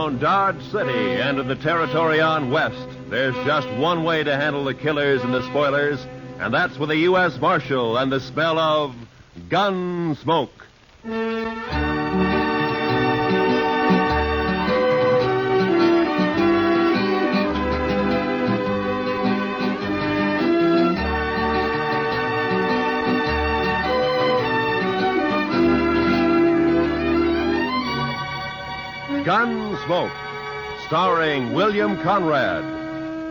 around Dodge City and in the territory on West, there's just one way to handle the killers and the spoilers, and that's with a U.S. Marshal and the smell of Gunsmoke. Gunsmoke, starring William Conrad.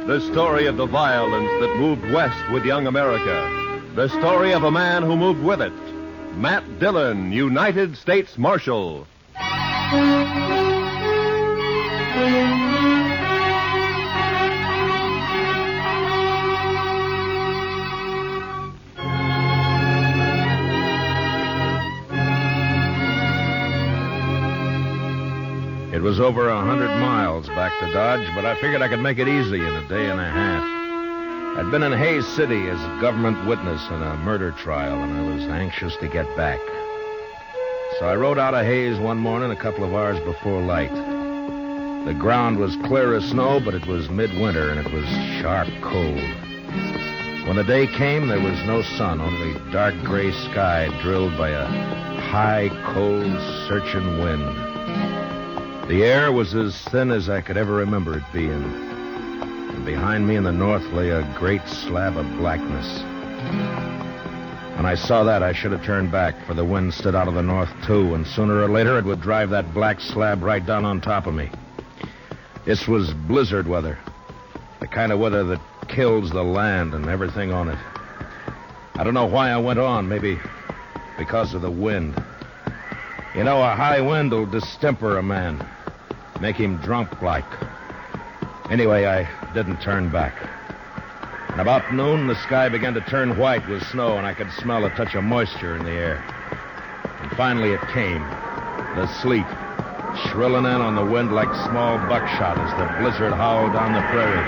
The story of the violence that moved west with young America. The story of a man who moved with it. Matt Dillon, United States Marshal. It was over 100 miles back to Dodge, but I figured I could make it easy in a day and a half. I'd been in Hays City as a government witness in a murder trial, and I was anxious to get back. So I rode out of Hays one morning a couple of hours before light. The ground was clear as snow, but it was midwinter, and it was sharp cold. When the day came, there was no sun, only dark gray sky drilled by a high, cold, searching wind. The air was as thin as I could ever remember it being. And behind me in the north lay a great slab of blackness. When I saw that, I should have turned back, for the wind stood out of the north, too, and sooner or later it would drive that black slab right down on top of me. This was blizzard weather, the kind of weather that kills the land and everything on it. I don't know why I went on, maybe because of the wind. You know, a high wind will distemper a man. Make him drunk like. Anyway, I didn't turn back. And about noon, the sky began to turn white with snow, and I could smell a touch of moisture in the air. And finally it came. The sleet, shrilling in on the wind like small buckshot as the blizzard howled down the prairie.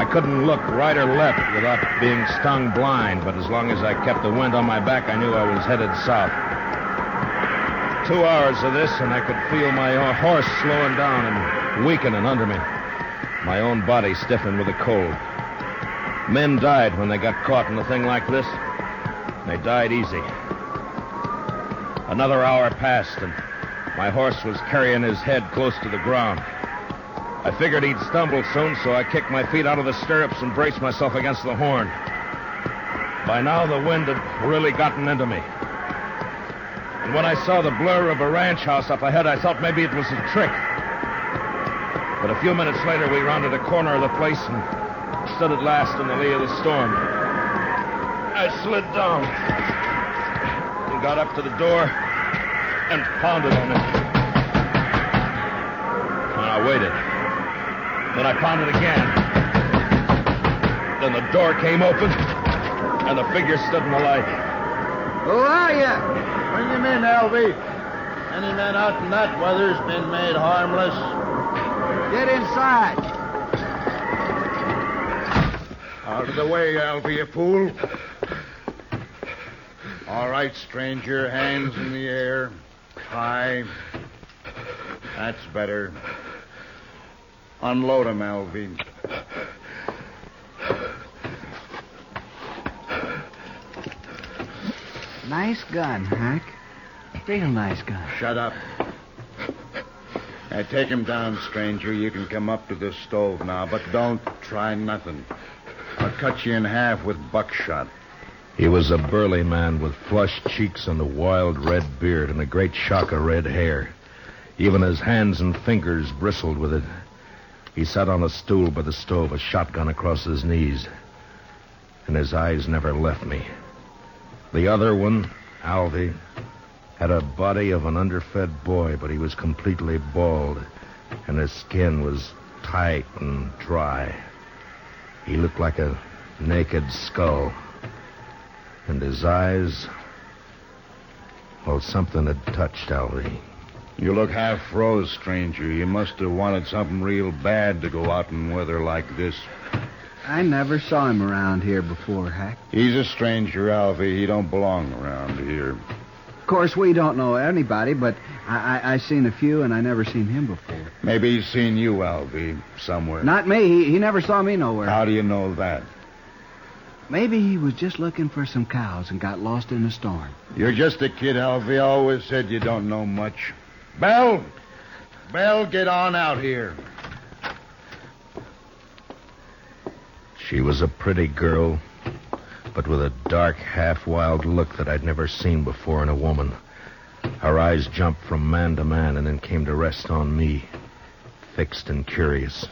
I couldn't look right or left without being stung blind, but as long as I kept the wind on my back, I knew I was headed south. 2 hours of this, and I could feel my horse slowing down and weakening under me. My own body stiffened with the cold. Men died when they got caught in a thing like this. They died easy. Another hour passed, and my horse was carrying his head close to the ground. I figured he'd stumble soon, so I kicked my feet out of the stirrups and braced myself against the horn. By now, the wind had really gotten into me. And when I saw the blur of a ranch house up ahead, I thought maybe it was a trick. But a few minutes later, we rounded a corner of the place and stood at last in the lee of the storm. I slid down and got up to the door and pounded on it. And I waited. Then I pounded again. Then the door came open, and the figure stood in the light. Who are you? Bring him in, Alvy. Any man out in that weather's been made harmless. Get inside. Out of the way, Alvy, you fool. All right, stranger, hands in the air. High. That's better. Unload him, Alvy. Nice gun, Hank. Real nice gun. Shut up. Now, take him down, stranger. You can come up to the stove now, but don't try nothing. I'll cut you in half with buckshot. He was a burly man with flushed cheeks and a wild red beard and a great shock of red hair. Even his hands and fingers bristled with it. He sat on a stool by the stove, a shotgun across his knees. And his eyes never left me. The other one, Alvy, had a body of an underfed boy, but he was completely bald, and his skin was tight and dry. He looked like a naked skull. And his eyes... Well, something had touched Alvy. You look half froze, stranger. You must have wanted something real bad to go out in weather like this. I never saw him around here before, Hack. He's a stranger, Alvy. He don't belong around here. Of course, we don't know anybody, but I seen a few, and I never seen him before. Maybe he's seen you, Alvy, somewhere. Not me. He never saw me nowhere. How do you know that? Maybe he was just looking for some cows and got lost in the storm. You're just a kid, Alvy. I always said you don't know much. Belle! Belle, get on out here. She was a pretty girl, but with a dark, half-wild look that I'd never seen before in a woman. Her eyes jumped from man to man and then came to rest on me, fixed and curious.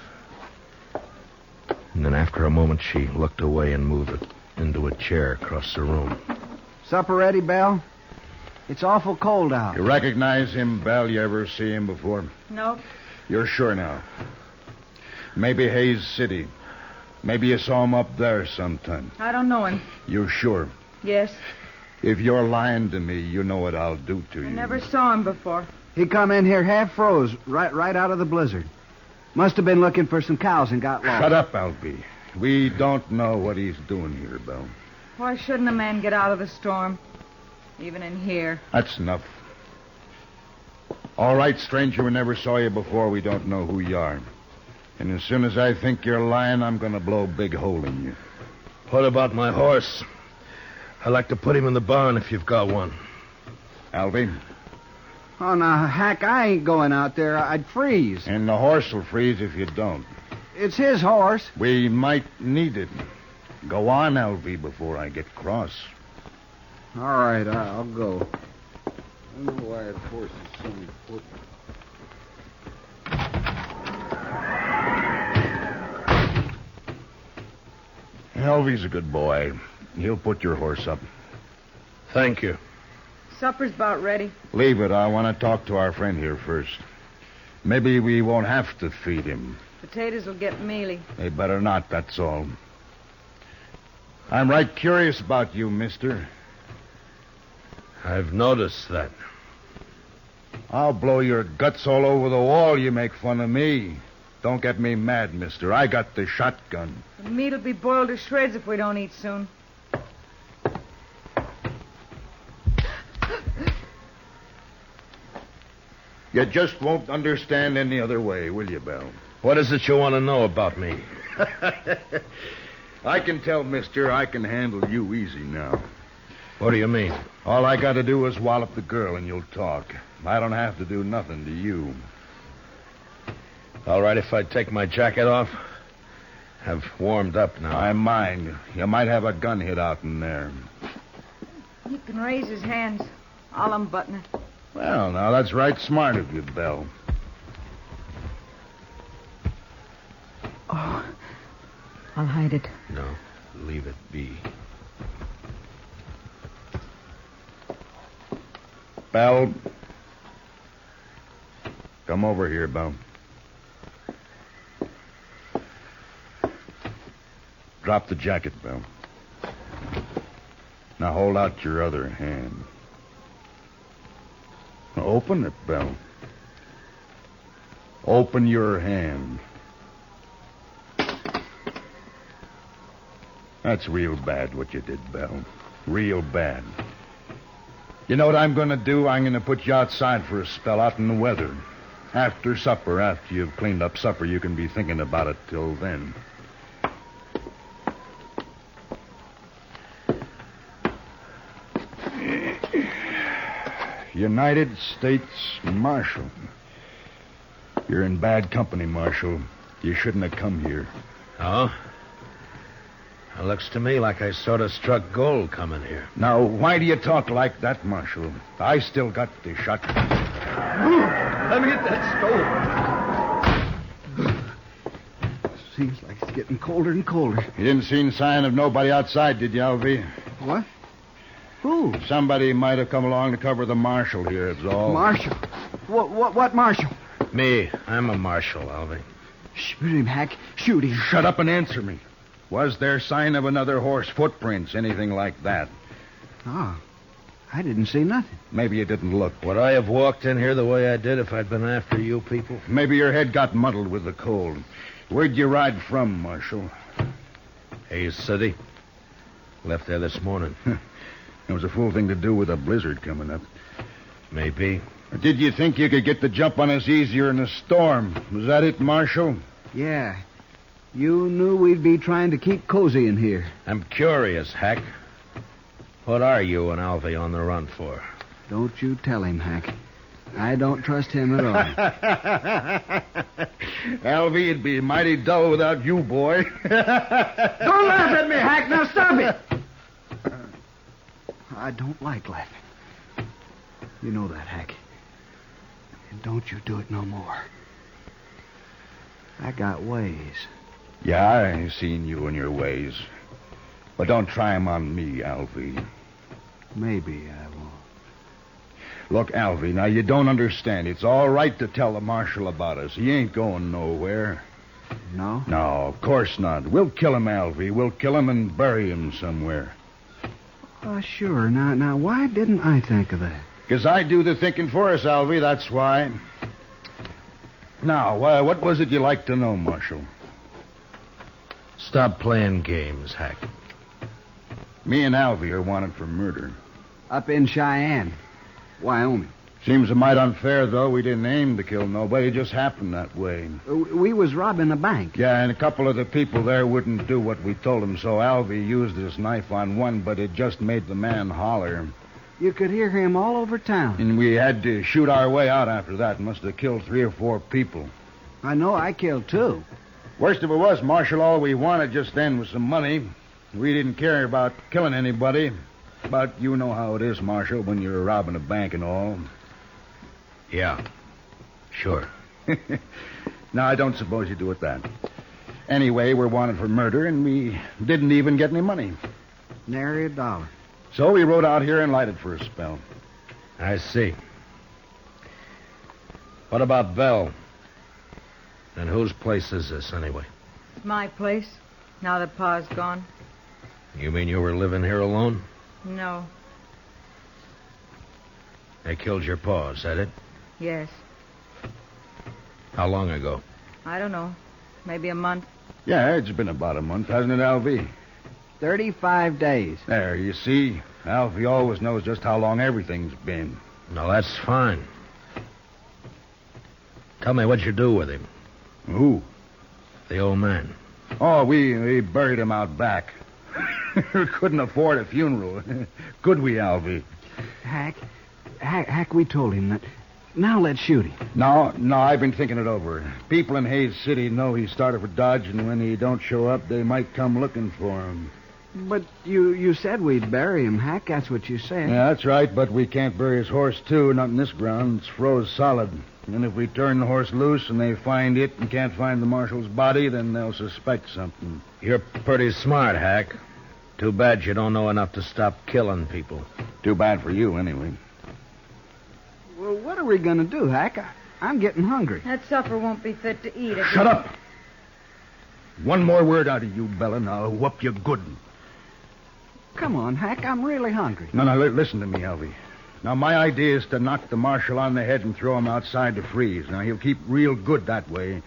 And then after a moment, she looked away and moved into a chair across the room. Supper ready, Belle? It's awful cold out. You recognize him, Belle? You ever see him before? No. You're sure now? Maybe Hayes City. Maybe you saw him up there sometime. I don't know him. You sure? Yes. If you're lying to me, you know what I'll do to you. I never saw him before. He come in here half froze, right out of the blizzard. Must have been looking for some cows and got lost. Shut up, Alvy. We don't know what he's doing here, Belle. Why shouldn't a man get out of the storm? Even in here. That's enough. All right, stranger, we never saw you before. We don't know who you are. And as soon as I think you're lying, I'm going to blow a big hole in you. What about my horse? I'd like to put him in the barn if you've got one. Alvy? Oh, now, Hack, I ain't going out there. I'd freeze. And the horse will freeze if you don't. It's his horse. We might need it. Go on, Alvy, before I get cross. All right, I'll go. I don't know why the horse is so important. Alvy's a good boy. He'll put your horse up. Thank you. Supper's about ready. Leave it. I want to talk to our friend here first. Maybe we won't have to feed him. Potatoes will get mealy. They better not, that's all. I'm right curious about you, mister. I've noticed that. I'll blow your guts all over the wall. You make fun of me. Don't get me mad, mister. I got the shotgun. The meat'll be boiled to shreds if we don't eat soon. You just won't understand any other way, will you, Belle? What is it you want to know about me? I can tell, mister, I can handle you easy now. What do you mean? All I got to do is wallop the girl and you'll talk. I don't have to do nothing to you. All right, if I take my jacket off? I've warmed up now. I mind. You might have a gun hid out in there. He can raise his hands. I'll unbutton it. Well, now, that's right smart of you, Belle. Oh, I'll hide it. No, leave it be. Belle. Come over here, Belle. Drop the jacket, Belle. Now hold out your other hand. Now open it, Belle. Open your hand. That's real bad what you did, Belle. Real bad. You know what I'm going to do? I'm going to put you outside for a spell out in the weather. After supper, after you've cleaned up supper, you can be thinking about it till then. United States Marshal. You're in bad company, Marshal. You shouldn't have come here. Oh? It looks to me like I sort of struck gold coming here. Now, why do you talk like that, Marshal? I still got the shotgun. Let me get that stove. Seems like it's getting colder and colder. You didn't see any sign of nobody outside, did you, Alvy? What? Who? Somebody might have come along to cover the marshal here, it's all. Marshal? What marshal? Me. I'm a marshal, Alvy. Shoot him, Hack. Shoot him. Shut up and answer me. Was there sign of another horse, footprints, anything like that? Oh, I didn't see nothing. Maybe you didn't look. Would I have walked in here the way I did if I'd been after you people? Maybe your head got muddled with the cold. Where'd you ride from, Marshal? Hayes City. Left there this morning. It was a fool thing to do with a blizzard coming up. Maybe. Did you think you could get the jump on us easier in a storm? Was that it, Marshal? Yeah. You knew we'd be trying to keep cozy in here. I'm curious, Hack. What are you and Alvy on the run for? Don't you tell him, Hack. I don't trust him at all. Alvy, it'd be mighty dull without you, boy. Don't laugh at me, Hack. Now stop it. I don't like laughing. You know that, Hack. And don't you do it no more. I got ways. Yeah, I seen you and your ways. But don't try 'em on me, Alvy. Maybe I won't. Look, Alvy, now you don't understand. It's all right to tell the Marshal about us. He ain't going nowhere. No? No, of course not. We'll kill him, Alvy. We'll kill him and bury him somewhere. Oh, sure. Now, why didn't I think of that? 'Cause I do the thinking for us, Alvy, that's why. Now, what was it you like to know, Marshal? Stop playing games, Hack. Me and Alvy are wanted for murder. Up in Cheyenne, Wyoming. Seems a mite unfair, though. We didn't aim to kill nobody. It just happened that way. We was robbing a bank. Yeah, and a couple of the people there wouldn't do what we told them, so Alvy used his knife on one, but it just made the man holler. You could hear him all over town. And we had to shoot our way out after that. Must have killed 3 or 4 people. I know I killed 2. Worst of it was, Marshal, all we wanted just then was some money. We didn't care about killing anybody. But you know how it is, Marshal, when you're robbing a bank and all. Yeah, sure. Now, I don't suppose you do it that. Anyway, we're wanted for murder, and we didn't even get any money. Nary a dollar. So we rode out here and lighted for a spell. I see. What about Belle? And whose place is this, anyway? It's my place, now that Pa's gone. You mean you were living here alone? No. They killed your pa, is that it? Yes. How long ago? I don't know. Maybe a month. Yeah, it's been about a month, hasn't it, Alvy? 35 days. There, you see. Alfie always knows just how long everything's been. No, that's fine. Tell me what you do with him. Who? The old man. Oh, we buried him out back. Couldn't afford a funeral. Could we, Alfie? Hack, we told him that. Now let's shoot him. No, I've been thinking it over. People in Hayes City know he started for Dodge, and when he don't show up, they might come looking for him. But you said we'd bury him, Hack. That's what you said. Yeah, that's right, but we can't bury his horse, too. Not in this ground. It's froze solid. And if we turn the horse loose and they find it and can't find the marshal's body, then they'll suspect something. You're pretty smart, Hack. Too bad you don't know enough to stop killing people. Too bad for you, anyway. Well, what are we going to do, Hack? I'm getting hungry. That supper won't be fit to eat. Shut up! One more word out of you, Bella, and I'll whoop you good. Come on, Hack. I'm really hungry. No, listen to me, Alvy. Now, my idea is to knock the marshal on the head and throw him outside to freeze. Now, he'll keep real good that way.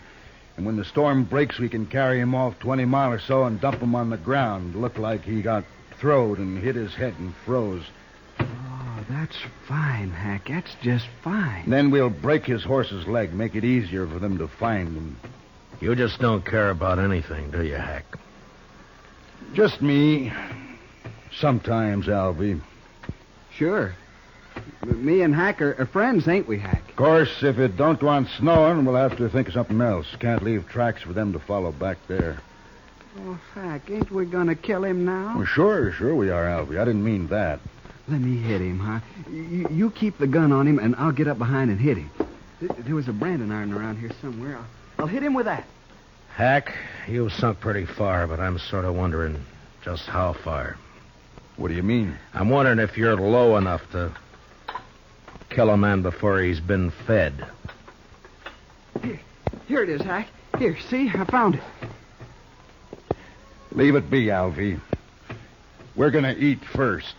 And when the storm breaks, we can carry him off 20 miles or so and dump him on the ground. Look like he got throwed and hit his head and froze. Oh, that's fine, Hack. That's just fine. Then we'll break his horse's leg, make it easier for them to find him. You just don't care about anything, do you, Hack? Just me. Sometimes, Alvy. Sure. Me and Hack are friends, ain't we, Hack? Of course, if it don't go on snowing, we'll have to think of something else. Can't leave tracks for them to follow back there. Oh, Hack, ain't we going to kill him now? Well, sure we are, Alvy. I didn't mean that. Let me hit him, huh? You keep the gun on him, and I'll get up behind and hit him. There was a branding iron around here somewhere. I'll hit him with that. Hack, you've sunk pretty far, but I'm sort of wondering just how far. What do you mean? I'm wondering if you're low enough to kill a man before he's been fed. Here it is, Hack. Here, see? I found it. Leave it be, Alvy. We're going to eat first.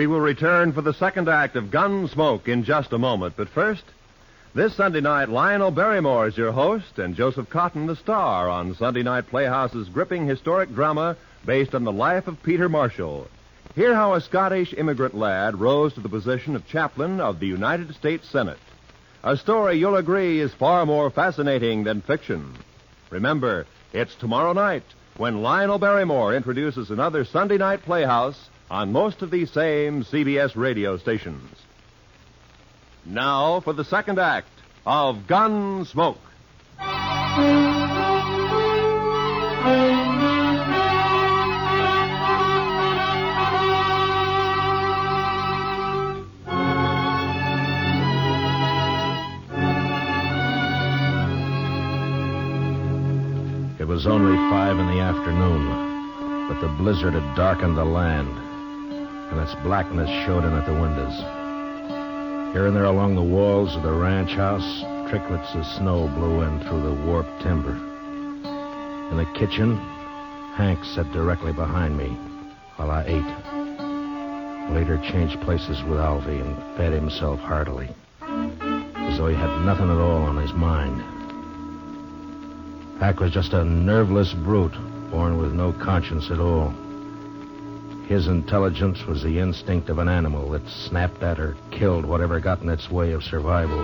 We will return for the second act of Gunsmoke in just a moment. But first, this Sunday night, Lionel Barrymore is your host and Joseph Cotton the star on Sunday Night Playhouse's gripping historic drama based on the life of Peter Marshall. Hear how a Scottish immigrant lad rose to the position of chaplain of the United States Senate. A story you'll agree is far more fascinating than fiction. Remember, it's tomorrow night when Lionel Barrymore introduces another Sunday Night Playhouse on most of these same CBS radio stations. Now for the second act of Gunsmoke. It was only 5 in the afternoon, but the blizzard had darkened the land, and its blackness showed in at the windows. Here and there along the walls of the ranch house, tricklets of snow blew in through the warped timber. In the kitchen, Hank sat directly behind me while I ate. Later changed places with Alvy and fed himself heartily, as though he had nothing at all on his mind. Hank was just a nerveless brute, born with no conscience at all. His intelligence was the instinct of an animal that snapped at or killed whatever got in its way of survival.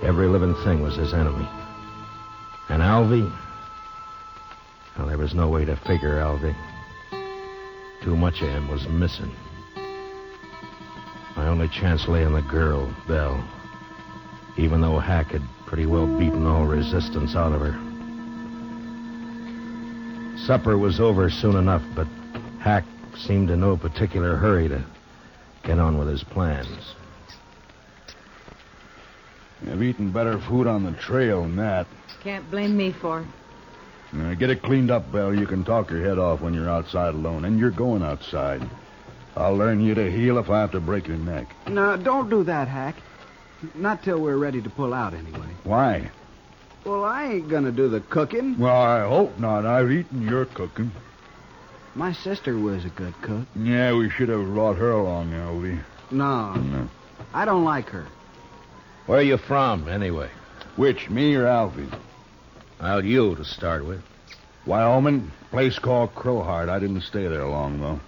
Every living thing was his enemy. And Alvy? Well, there was no way to figure Alvy. Too much of him was missing. My only chance lay in the girl, Belle, even though Hack had pretty well beaten all resistance out of her. Supper was over soon enough, but Hack seemed in no particular hurry to get on with his plans. I've eaten better food on the trail than that. Can't blame me for it. Get it cleaned up, Belle. You can talk your head off when you're outside alone, and you're going outside. I'll learn you to heal if I have to break your neck. No, don't do that, Hack. Not till we're ready to pull out, anyway. Why? Well, I ain't gonna do the cooking. Well, I hope not. I've eaten your cooking. My sister was a good cook. Yeah, we should have brought her along, Alvy. No. I don't like her. Where are you from, anyway? Which, me or Alvy? Well, you to start with. Wyoming, place called Crowheart. I didn't stay there long, though.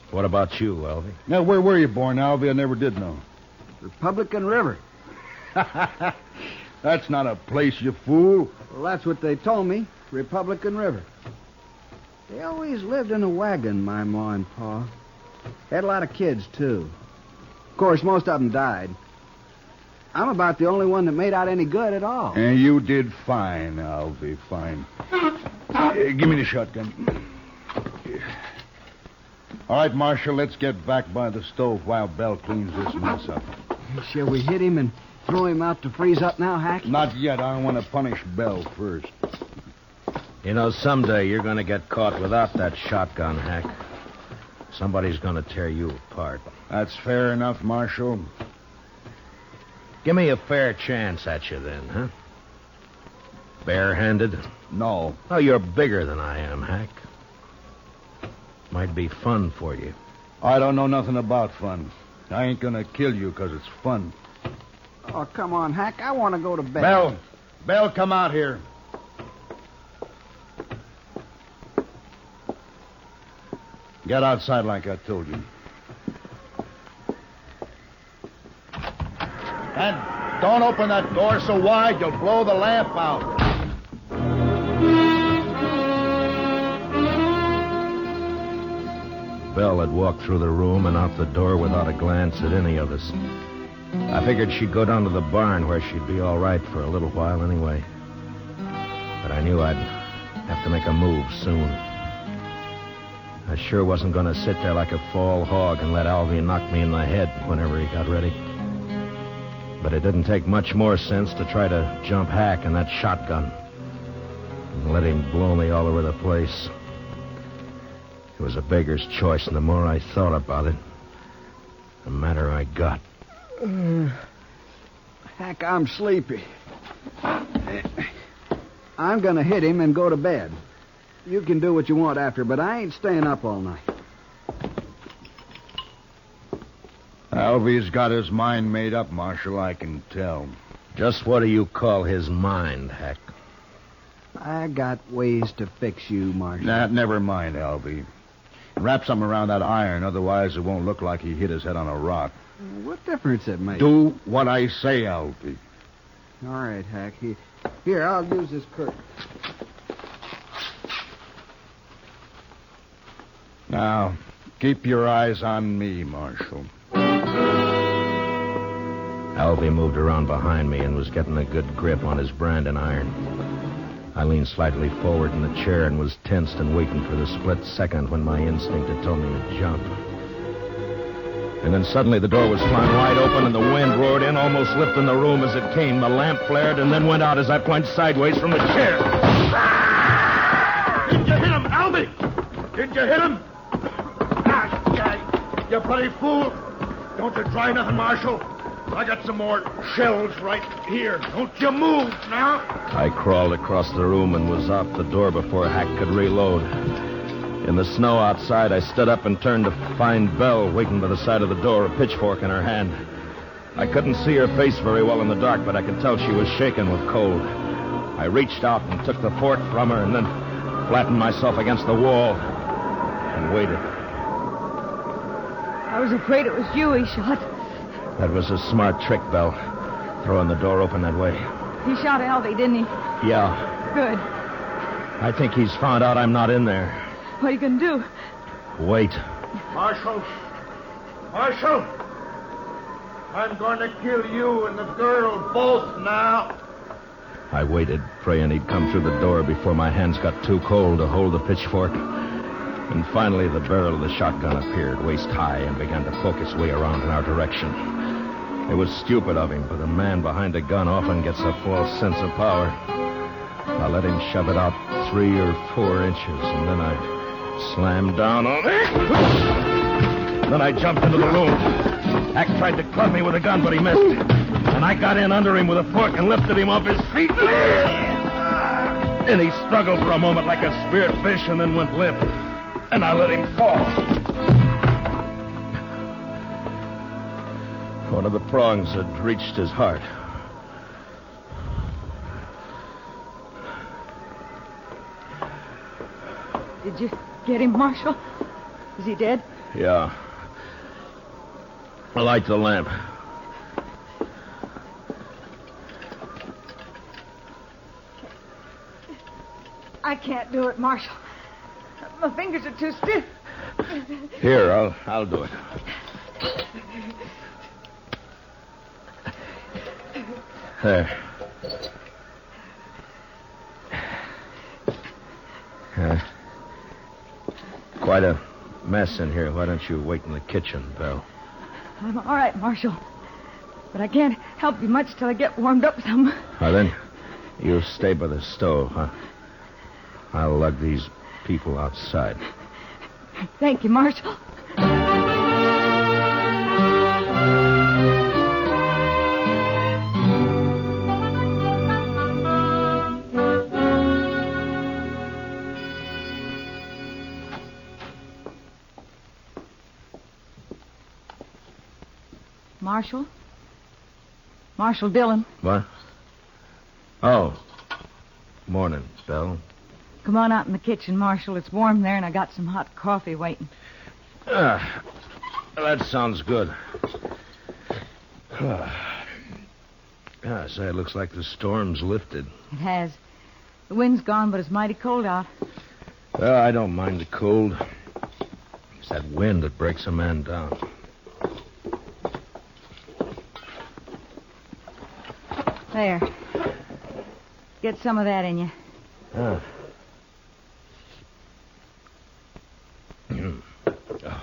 What about you, Alvy? Now, where were you born, Alvy? I never did know. Republican River. That's not a place, you fool. Well, that's what they told me. Republican River. They always lived in a wagon, my ma and pa. Had a lot of kids, too. Of course, most of them died. I'm about the only one that made out any good at all. And you did fine, Alvy, fine. Give me the shotgun. All right, Marshal, let's get back by the stove while Belle cleans this mess up. Shall we hit him and throw him out to freeze up now, Hack? Not yet. I want to punish Belle first. You know, someday you're going to get caught without that shotgun, Hack. Somebody's going to tear you apart. That's fair enough, Marshal. Give me a fair chance at you then, huh? Barehanded? No. Oh, you're bigger than I am, Hack. Might be fun for you. I don't know nothing about fun. I ain't going to kill you because it's fun. Oh, come on, Hack. I want to go to bed. Belle, come out here. Get outside like I told you. And don't open that door so wide you'll blow the lamp out. Belle had walked through the room and out the door without a glance at any of us. I figured she'd go down to the barn where she'd be all right for a little while anyway. But I knew I'd have to make a move soon. I sure wasn't going to sit there like a fall hog and let Alvy knock me in the head whenever he got ready. But it didn't take much more sense to try to jump Hack in that shotgun and let him blow me all over the place. It was a beggar's choice, and the more I thought about it, the madder I got. Hack, I'm sleepy. I'm going to hit him and go to bed. You can do what you want after, but I ain't staying up all night. Alvy's got his mind made up, Marshal, I can tell. Just what do you call his mind, Hack? I got ways to fix you, Marshal. Nah, never mind, Alvy. Wrap something around that iron, otherwise it won't look like he hit his head on a rock. What difference it makes? Do what I say, Alvy. All right, Hack. Here, I'll use this curtain. Now, keep your eyes on me, Marshal. Alvy moved around behind me and was getting a good grip on his branding iron. I leaned slightly forward in the chair and was tensed and waiting for the split second when my instinct had told me to jump. And then suddenly the door was flung wide open and the wind roared in, almost lifting the room as it came. The lamp flared and then went out as I plunged sideways from the chair. Did you hit him, Albie? Did you hit him? You bloody fool. Don't you try nothing, Marshal. I got some more shells right here. Don't you move now. I crawled across the room and was out the door before Hack could reload. In the snow outside, I stood up and turned to find Belle waiting by the side of the door, a pitchfork in her hand. I couldn't see her face very well in the dark, but I could tell she was shaking with cold. I reached out and took the fork from her and then flattened myself against the wall and waited. I was afraid it was you he shot. That was a smart trick, Belle, throwing the door open that way. He shot Alvy, didn't he? Yeah. Good. I think he's found out I'm not in there. What are you going to do? Wait. Marshal. Marshal. I'm going to kill you and the girl both now. I waited, praying he'd come through the door before my hands got too cold to hold the pitchfork. And finally, the barrel of the shotgun appeared, waist high, and began to poke its way around in our direction. It was stupid of him, but a man behind a gun often gets a false sense of power. I let him shove it out 3 or 4 inches, and then I slammed down on it. Then I jumped into the room. Hack tried to club me with a gun, but he missed. And I got in under him with a fork and lifted him off his feet. And he struggled for a moment like a speared fish and then went limp. And I let him fall. One of the prongs had reached his heart. Did you get him, Marshal? Is he dead? Yeah. Light the lamp. I can't do it, Marshal. My fingers are too stiff. Here, I'll do it. There. Quite a mess in here. Why don't you wait in the kitchen, Belle? I'm all right, Marshal. But I can't help you much till I get warmed up some. Well, then, you stay by the stove, huh? I'll lug these people outside. Thank you, Marshal. Marshal? Marshal Dillon. What? Oh. Morning, Belle. Come on out in the kitchen, Marshal. It's warm there, and I got some hot coffee waiting. That sounds good. Say, it looks like the storm's lifted. It has. The wind's gone, but it's mighty cold out. Well, I don't mind the cold. It's that wind that breaks a man down. There. Get some of that in you.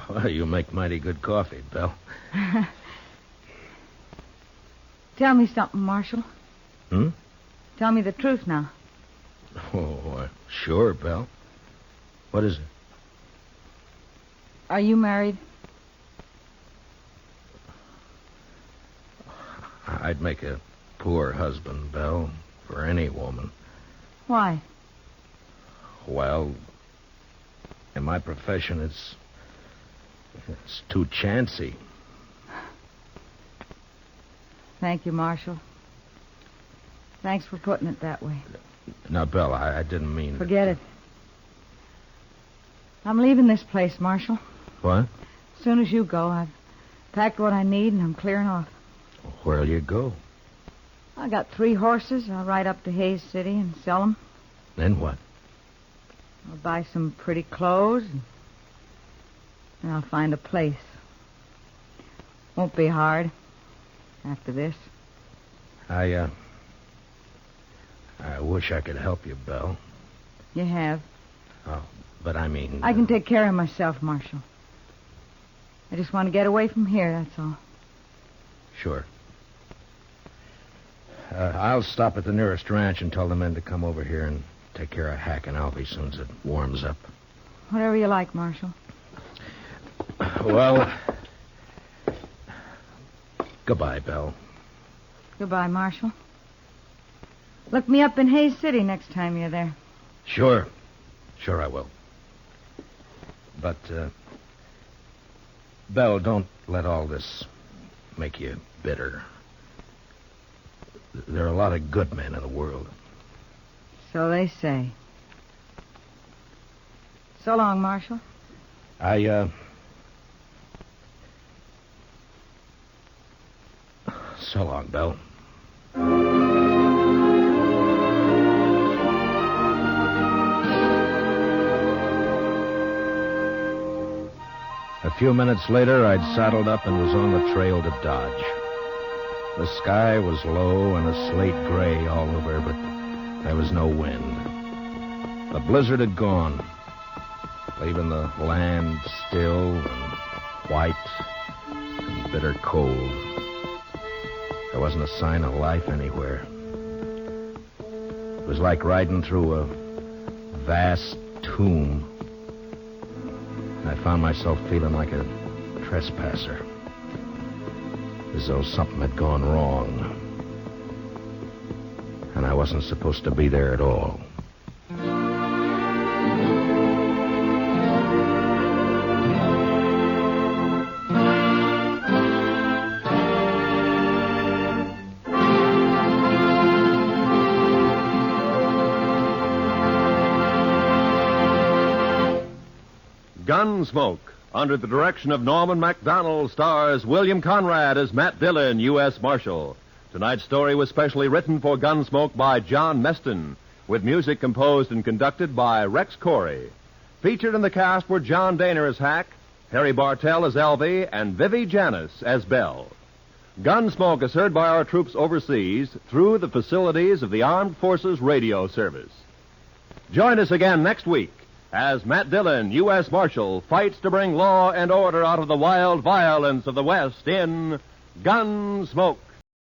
Well, you make mighty good coffee, Belle. Tell me something, Marshal. Hmm? Tell me the truth now. Oh, sure, Belle. What is it? Are you married? I'd make a poor husband, Belle, for any woman. Why? Well, in my profession, it's too chancy. Thank you, Marshal. Thanks for putting it that way. Now, Belle, I didn't mean... Forget it. I'm leaving this place, Marshal. What? As soon as you go, I've packed what I need and I'm clearing off. Where'll you go? I got 3 horses. I'll ride up to Hayes City and sell them. Then what? I'll buy some pretty clothes and I'll find a place. Won't be hard after this. I wish I could help you, Belle. You have. Oh, but I mean... I can take care of myself, Marshal. I just want to get away from here, that's all. Sure. I'll stop at the nearest ranch and tell the men to come over here and take care of Hack and Alfie as soon as it warms up. Whatever you like, Marshal. Well, goodbye, Belle. Goodbye, Marshal. Look me up in Hayes City next time you're there. Sure. Sure I will. But, Belle, don't let all this make you bitter. There are a lot of good men in the world. So they say. So long, Marshal. So long, Belle. A few minutes later, I'd saddled up and was on the trail to Dodge. The sky was low and a slate gray all over, but there was no wind. The blizzard had gone, leaving the land still and white and bitter cold. There wasn't a sign of life anywhere. It was like riding through a vast tomb. I found myself feeling like a trespasser, as though something had gone wrong. And I wasn't supposed to be there at all. Gunsmoke, under the direction of Norman MacDonald, stars William Conrad as Matt Dillon, U.S. Marshal. Tonight's story was specially written for Gunsmoke by John Meston, with music composed and conducted by Rex Corey. Featured in the cast were John Daner as Hack, Harry Bartell as Alvy, and Vivi Janis as Belle. Gunsmoke is heard by our troops overseas through the facilities of the Armed Forces Radio Service. Join us again next week as Matt Dillon, U.S. Marshal, fights to bring law and order out of the wild violence of the West in Gunsmoke.